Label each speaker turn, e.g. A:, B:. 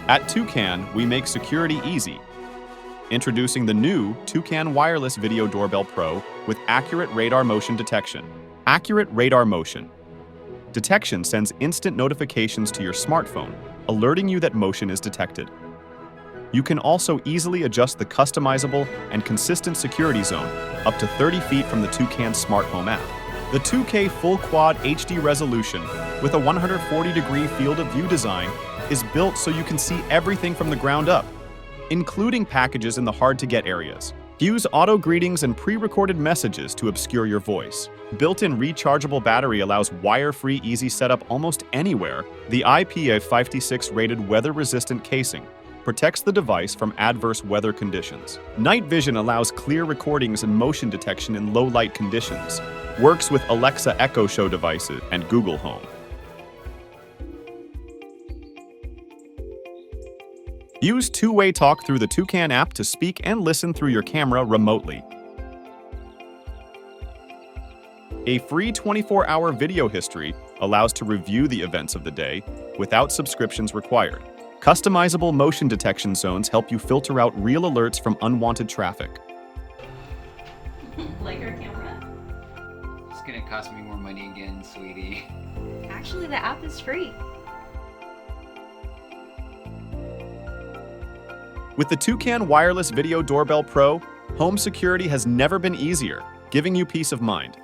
A: At Toucan, we make security easy. Introducing the new Toucan Wireless Video Doorbell PRO with accurate radar motion detection. Accurate radar motion detection sends instant notifications to your smartphone, alerting you that motion is detected. You can also easily adjust the customizable and consistent security zone up to 30 feet from the Toucan Smart Home App. The 2K Full Quad HD resolution with a 140-degree field of view design is built so you can see everything from the ground up, including packages in the hard-to-get areas. Use auto greetings and pre-recorded messages to obscure your voice. Built-in rechargeable battery allows wire-free easy setup almost anywhere. The IP56 rated weather-resistant casing protects the device from adverse weather conditions. Night vision allows clear recordings and motion detection in low-light conditions. Works with Alexa Echo Show devices and Google Home. Use two-way talk through the Toucan app to speak and listen through your camera remotely. A free 24-hour video history allows to review the events of the day without subscriptions required. Customizable motion detection zones help you filter out real alerts from unwanted traffic.
B: Like our camera?
C: It's gonna cost me more money again, sweetie.
B: Actually, the app is free.
A: With the Toucan Wireless Video Doorbell PRO, home security has never been easier, giving you peace of mind.